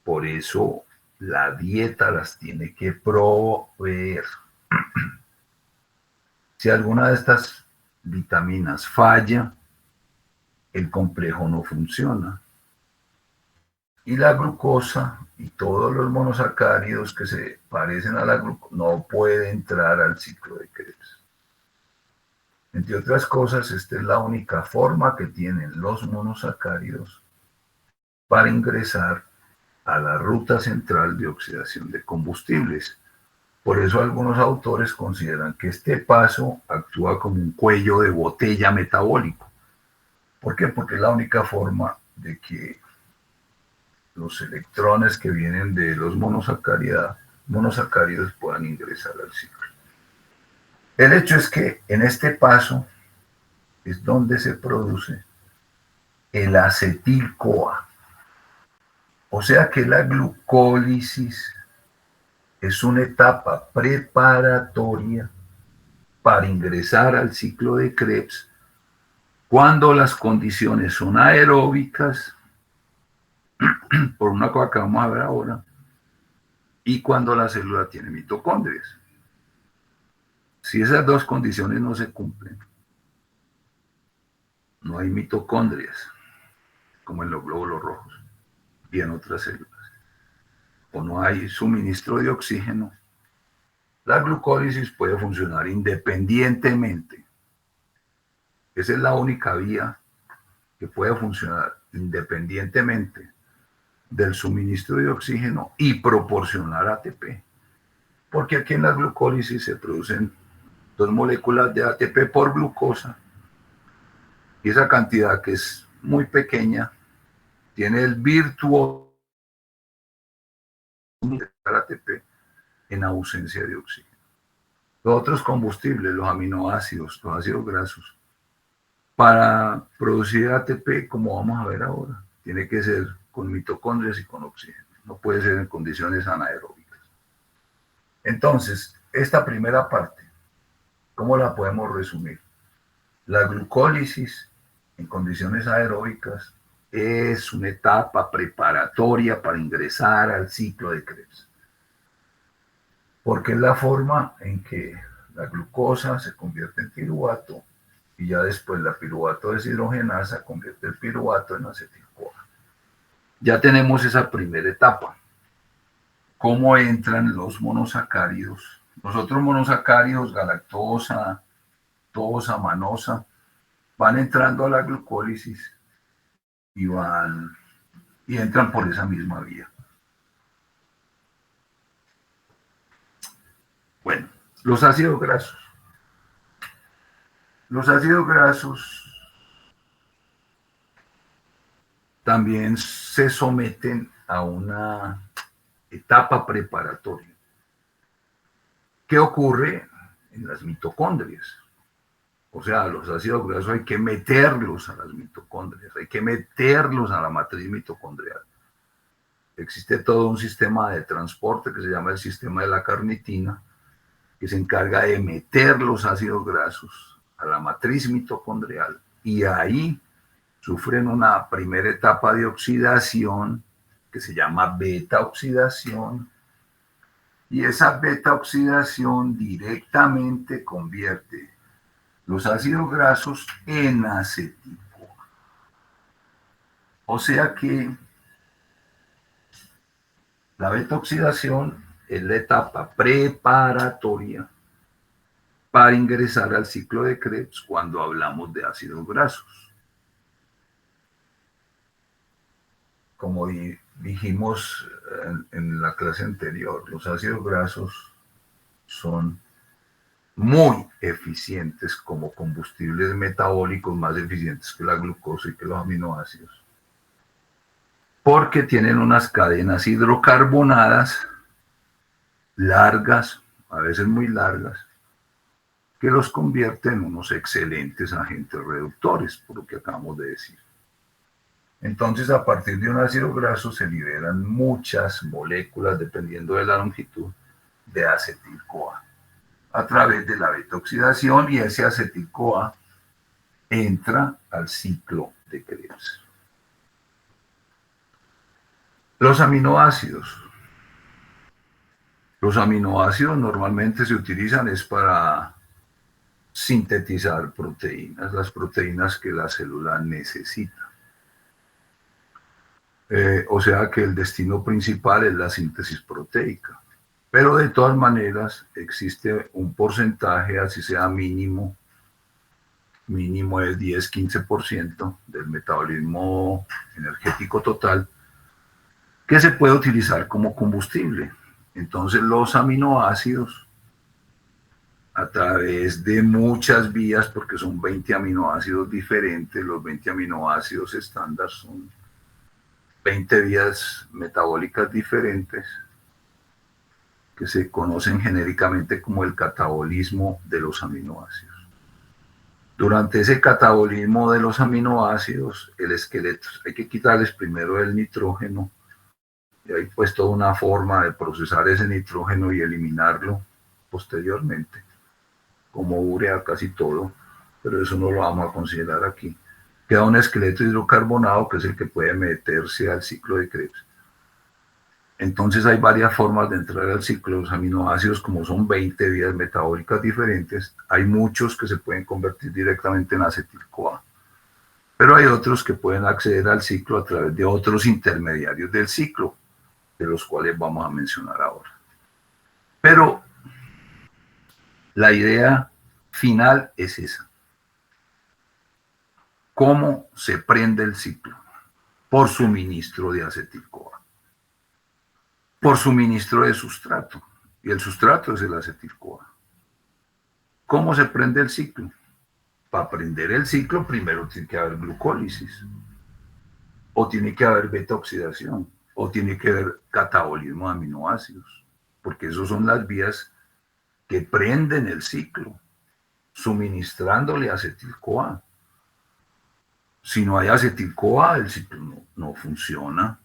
por eso la dieta las tiene que proveer. Si alguna de estas vitaminas falla, el complejo no funciona. Y la glucosa y todos los monosacáridos que se parecen a la glucosa no pueden entrar al ciclo de Krebs. Entre otras cosas, esta es la única forma que tienen los monosacáridos para ingresar a la ruta central de oxidación de combustibles. Por eso algunos autores consideran que este paso actúa como un cuello de botella metabólico. ¿Por qué? Porque es la única forma de que los electrones que vienen de los monosacáridos puedan ingresar al ciclo. El hecho es que en este paso es donde se produce el acetil-CoA. O sea que la glucólisis es una etapa preparatoria para ingresar al ciclo de Krebs cuando las condiciones son aeróbicas, por una cosa que vamos a ver ahora, y cuando la célula tiene mitocondrias. Si esas dos condiciones no se cumplen, no hay mitocondrias, como en los glóbulos rojos y en otras células, o no hay suministro de oxígeno, la glucólisis puede funcionar independientemente. Esa es la única vía que puede funcionar independientemente del suministro de oxígeno y proporcionar ATP. Porque aquí en la glucólisis se producen 2 moléculas de ATP por glucosa y esa cantidad, que es muy pequeña, tiene el virtuoso de ATP en ausencia de oxígeno. Los otros combustibles, los aminoácidos, los ácidos grasos, para producir ATP, como vamos a ver ahora, tiene que ser con mitocondrias y con oxígeno. No puede ser en condiciones anaeróbicas. Entonces, esta primera parte, ¿cómo la podemos resumir? La glucólisis en condiciones aeróbicas es una etapa preparatoria para ingresar al ciclo de Krebs. Porque es la forma en que la glucosa se convierte en piruvato y ya después la piruvato deshidrogenasa convierte el piruvato en acetil-CoA. Ya tenemos esa primera etapa. ¿Cómo entran los monosacáridos? Los otros monosacáridos, galactosa, tosa, manosa, van entrando a la glucólisis y entran por esa misma vía. Bueno, los ácidos grasos. Los ácidos grasos también se someten a una etapa preparatoria. ¿Qué ocurre en las mitocondrias? O sea, los ácidos grasos hay que meterlos a las mitocondrias, hay que meterlos a la matriz mitocondrial. Existe todo un sistema de transporte que se llama el sistema de la carnitina, que se encarga de meter los ácidos grasos a la matriz mitocondrial y ahí sufren una primera etapa de oxidación que se llama beta oxidación, y esa beta oxidación directamente convierte los ácidos grasos en acetil-CoA. O sea que la beta oxidación es la etapa preparatoria para ingresar al ciclo de Krebs cuando hablamos de ácidos grasos. Como dijimos en la clase anterior, los ácidos grasos son muy eficientes como combustibles metabólicos, más eficientes que la glucosa y que los aminoácidos, porque tienen unas cadenas hidrocarbonadas largas, a veces muy largas, que los convierte en unos excelentes agentes reductores, por lo que acabamos de decir. Entonces, a partir de un ácido graso se liberan muchas moléculas, dependiendo de la longitud, de acetil-CoA a través de la beta-oxidación, y ese acetil-CoA entra al ciclo de Krebs. Los aminoácidos. Los aminoácidos normalmente se utilizan es para sintetizar proteínas, las proteínas que la célula necesita. O sea que el destino principal es la síntesis proteica. Pero de todas maneras existe un porcentaje, así sea mínimo de 10-15% del metabolismo energético total, que se puede utilizar como combustible. Entonces los aminoácidos, a través de muchas vías, porque son 20 aminoácidos diferentes, los 20 aminoácidos estándar son 20 vías metabólicas diferentes, que se conocen genéricamente como el catabolismo de los aminoácidos. Durante ese catabolismo de los aminoácidos, el esqueleto, hay que quitarles primero el nitrógeno, y hay pues toda una forma de procesar ese nitrógeno y eliminarlo posteriormente, como urea casi todo, pero eso no lo vamos a considerar aquí. Queda un esqueleto hidrocarbonado que es el que puede meterse al ciclo de Krebs. Entonces hay varias formas de entrar al ciclo. Los aminoácidos, como son 20 vías metabólicas diferentes, hay muchos que se pueden convertir directamente en acetil-CoA. Pero hay otros que pueden acceder al ciclo a través de otros intermediarios del ciclo, de los cuales vamos a mencionar ahora. Pero la idea final es esa. ¿Cómo se prende el ciclo? Por suministro de acetil-CoA. Por suministro de sustrato, y el sustrato es el acetil-CoA. ¿Cómo se prende el ciclo? Para prender el ciclo primero tiene que haber glucólisis, o tiene que haber beta-oxidación, o tiene que haber catabolismo de aminoácidos, porque esas son las vías que prenden el ciclo, suministrándole acetil-CoA. Si no hay acetil-CoA, el ciclo no funciona,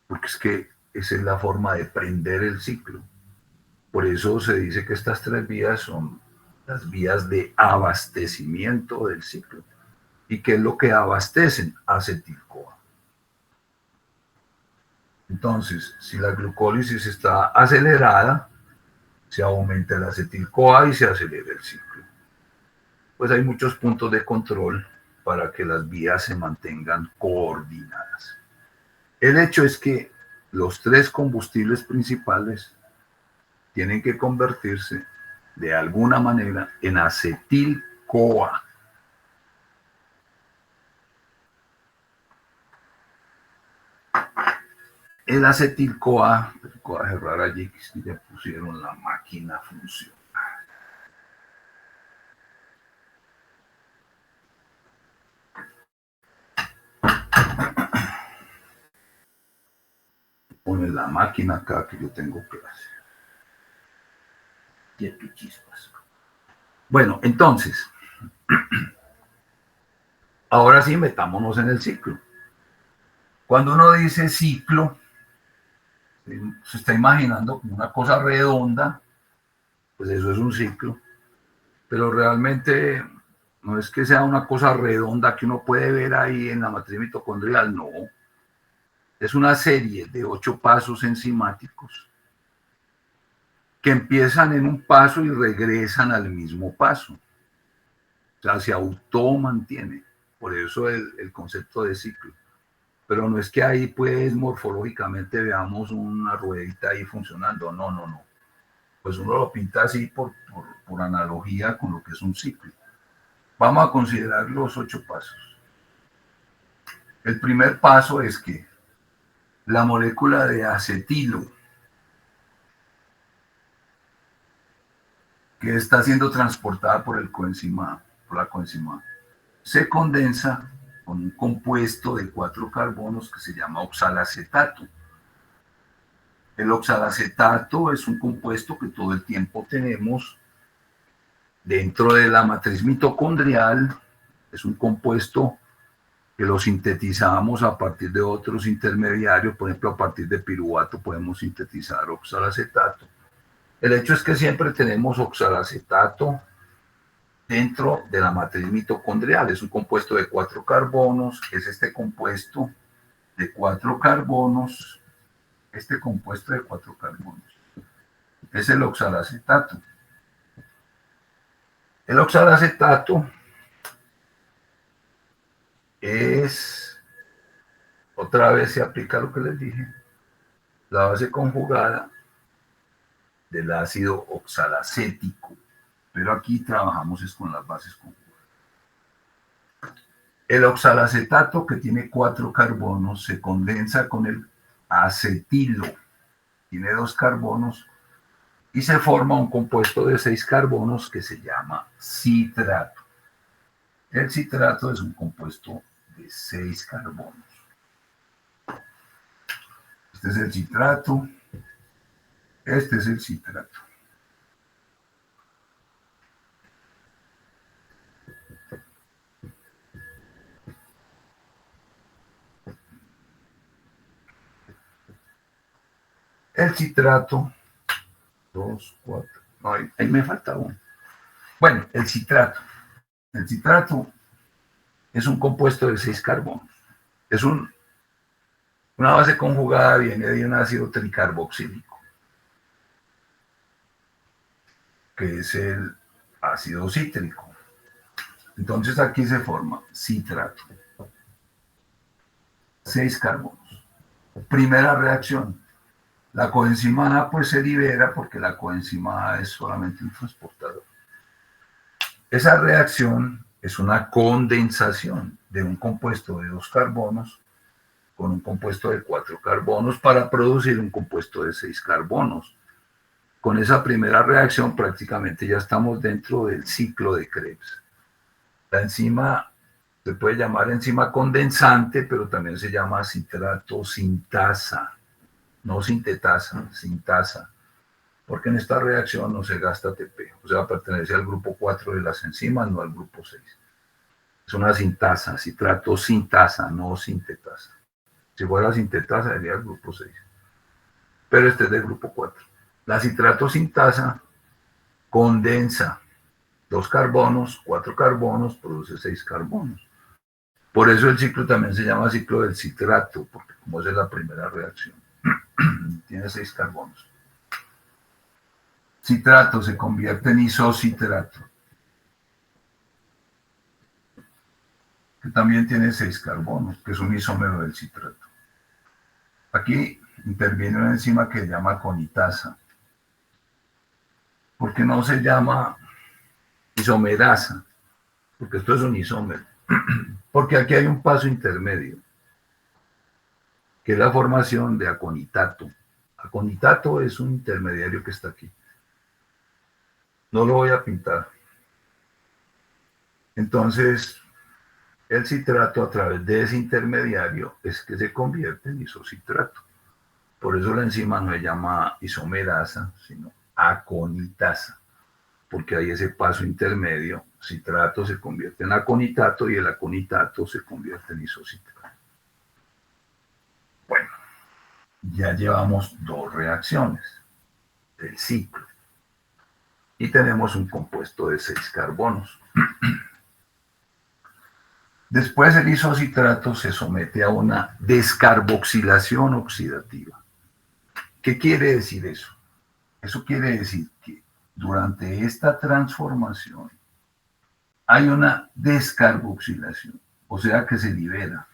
porque es que esa es la forma de prender el ciclo. Por eso se dice que estas tres vías son las vías de abastecimiento del ciclo. ¿Y qué es lo que abastecen? Acetil-CoA. Entonces, si la glucólisis está acelerada, se aumenta el acetil-CoA y se acelera el ciclo. Pues hay muchos puntos de control para que las vías se mantengan coordinadas. El hecho es que los tres combustibles principales tienen que convertirse de alguna manera en acetil-CoA. El acetil-CoA, voy a cerrar allí que ya pusieron la máquina a funcionar. Ponen la máquina acá que yo tengo clase. Quieto, chispas. Bueno, entonces, ahora sí metámonos en el ciclo. Cuando uno dice ciclo, se está imaginando como una cosa redonda, pues eso es un ciclo, pero realmente no es que sea una cosa redonda que uno puede ver ahí en la matriz mitocondrial, no. Es una serie de 8 pasos enzimáticos que empiezan en un paso y regresan al mismo paso. O sea, se automantiene. Por eso el concepto de ciclo. Pero no es que ahí pues morfológicamente veamos una ruedita ahí funcionando. No, no, no. Pues uno lo pinta así por analogía con lo que es un ciclo. Vamos a considerar los 8 pasos. El primer paso es que la molécula de acetilo, que está siendo transportada por el coenzima, por la coenzima, se condensa con un compuesto de 4 carbonos que se llama oxalacetato. El oxalacetato es un compuesto que todo el tiempo tenemos dentro de la matriz mitocondrial. Es un compuesto que lo sintetizamos a partir de otros intermediarios. Por ejemplo, a partir de piruvato podemos sintetizar oxalacetato. El hecho es que siempre tenemos oxalacetato dentro de la matriz mitocondrial. Es un compuesto de 4 carbonos, es este compuesto de 4 carbonos, este compuesto de 4 carbonos. Es el oxalacetato. El oxalacetato es, otra vez se aplica lo que les dije, la base conjugada del ácido oxalacético, pero aquí trabajamos es con las bases conjugadas. El oxalacetato, que tiene 4 carbonos, se condensa con el acetilo, tiene 2 carbonos, y se forma un compuesto de 6 carbonos que se llama citrato. El citrato es un compuesto de 6 carbonos. Este es el citrato, este es el citrato. El citrato, 2, 4, no, ahí me falta uno. Bueno, el citrato. El citrato es un compuesto de 6 carbonos. Es una base conjugada, viene de un ácido tricarboxílico, que es el ácido cítrico. Entonces aquí se forma citrato. 6 carbonos. Primera reacción. La coenzima A pues se libera porque la coenzima A es solamente un transportador. Esa reacción es una condensación de un compuesto de 2 carbonos con un compuesto de 4 carbonos para producir un compuesto de 6 carbonos. Con esa primera reacción prácticamente ya estamos dentro del ciclo de Krebs. La enzima se puede llamar enzima condensante, pero también se llama citrato sintasa, no sintetasa, sintasa, porque en esta reacción no se gasta ATP, o sea, pertenece al grupo 4 de las enzimas, no al grupo 6. Es una sintasa, citrato sintasa, no sintetasa. Si fuera sintetasa, sería el grupo 6. Pero este es del grupo 4. La citrato sintasa condensa 2 carbonos, 4 carbonos, produce 6 carbonos. Por eso el ciclo también se llama ciclo del citrato, porque como es la primera reacción, tiene 6 carbonos. Citrato se convierte en isocitrato, que también tiene 6 carbonos, que es un isómero del citrato. Aquí interviene una enzima que se llama conitasa. ¿Por qué no se llama isomerasa? Porque esto es un isómero. Porque aquí hay un paso intermedio, que es la formación de aconitato. Aconitato es un intermediario que está aquí. No lo voy a pintar. Entonces, el citrato a través de ese intermediario es que se convierte en isocitrato. Por eso la enzima no se llama isomerasa, sino aconitasa, porque hay ese paso intermedio, citrato se convierte en aconitato y el aconitato se convierte en isocitrato. Bueno, ya llevamos 2 reacciones del ciclo y tenemos un compuesto de 6 carbonos. Después el isocitrato se somete a una descarboxilación oxidativa. ¿Qué quiere decir eso? Eso quiere decir que durante esta transformación hay una descarboxilación, o sea que se libera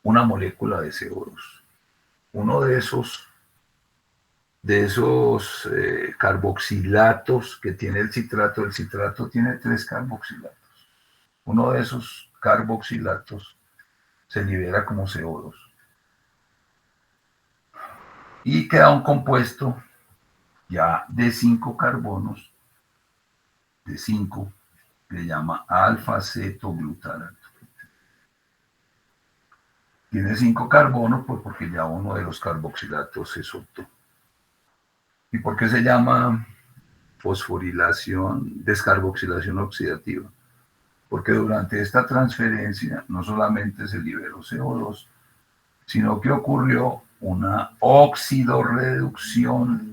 una molécula de CO2. Uno de esos carboxilatos que tiene el citrato tiene 3 carboxilatos. Uno de esos carboxilatos se libera como CO2. Y queda un compuesto ya de 5 carbonos, de 5, que se llama alfa-cetoglutarato. Tiene 5 carbonos pues porque ya uno de los carboxilatos se soltó. ¿Y por qué se llama fosforilación, descarboxilación oxidativa? Porque durante esta transferencia no solamente se liberó CO2, sino que ocurrió una oxidorreducción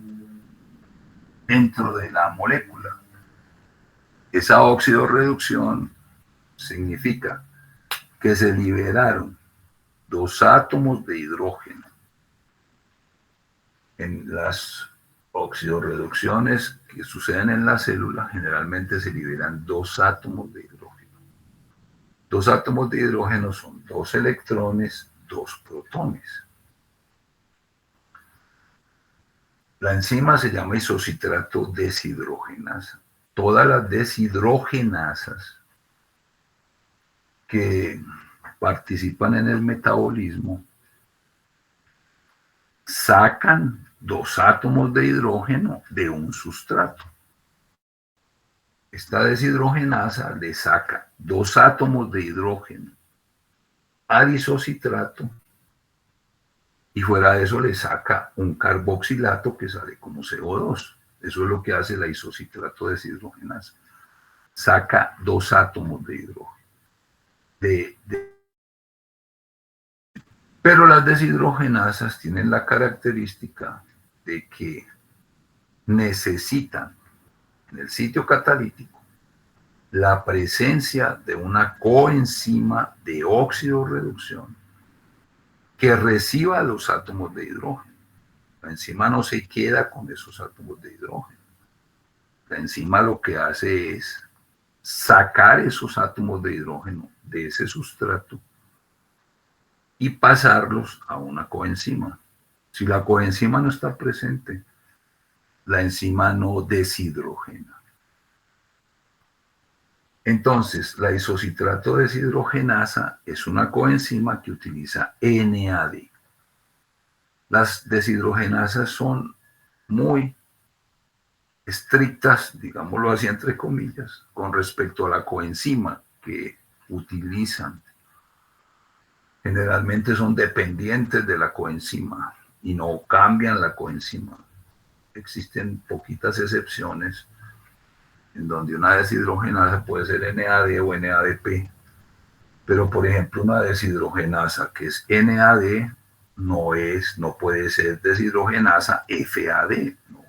dentro de la molécula. Esa oxidorreducción significa que se liberaron dos átomos de hidrógeno. En las oxidorreducciones que suceden en la célula, generalmente se liberan dos átomos de hidrógeno. Dos átomos de hidrógeno son dos electrones, dos protones. La enzima se llama isocitrato deshidrogenasa. Todas las deshidrogenasas que participan en el metabolismo sacan dos átomos de hidrógeno de un sustrato. Esta deshidrogenasa le saca dos átomos de hidrógeno al isocitrato y fuera de eso le saca un carboxilato que sale como CO2. Eso es lo que hace la isocitrato deshidrogenasa. Saca dos átomos de hidrógeno. Pero las deshidrogenasas tienen la característica de que necesitan en el sitio catalítico la presencia de una coenzima de oxidorreducción que reciba los átomos de hidrógeno. La enzima no se queda con esos átomos de hidrógeno. La enzima lo que hace es sacar esos átomos de hidrógeno de ese sustrato y pasarlos a una coenzima. Si la coenzima no está presente, la enzima no deshidrogena. Entonces, la isocitrato deshidrogenasa es una coenzima que utiliza NAD. Las deshidrogenasas son muy estrictas, digámoslo así entre comillas, con respecto a la coenzima que utilizan. Generalmente son dependientes de la coenzima y no cambian la coenzima. Existen poquitas excepciones en donde una deshidrogenasa puede ser NAD o NADP, pero por ejemplo una deshidrogenasa que es NAD no puede ser deshidrogenasa FAD, no,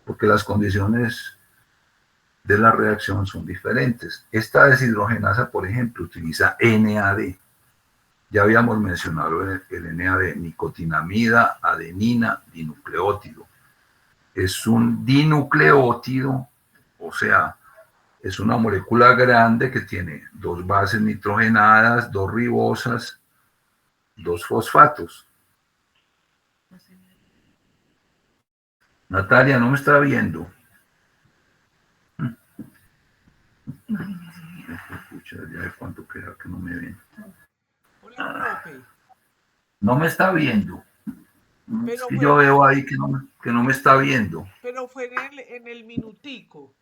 porque las condiciones de la reacción son diferentes. Esta deshidrogenasa, por ejemplo, utiliza NAD. Ya habíamos mencionado el NAD, nicotinamida, adenina, dinucleótido. Es un dinucleótido, o sea, es una molécula grande que tiene dos bases nitrogenadas, dos ribosas, dos fosfatos. Natalia, no me está viendo. Escucha, ya de cuánto queda que no me ven. Hola, profe. No me está viendo. Es Pero que fue yo en veo el, ahí que no me está viendo. pero fue en el minutico.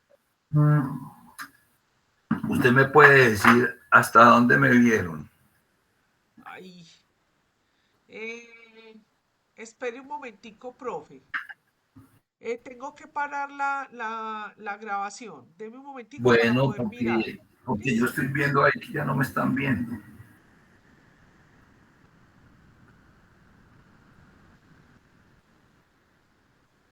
Usted me puede decir hasta dónde me vieron. Ay. Eh, espere un momentico, profe. Tengo que parar la grabación. Deme un momentico para Bueno, poder mirar. porque yo ¿Listo? estoy viendo ahí que ya no me están viendo.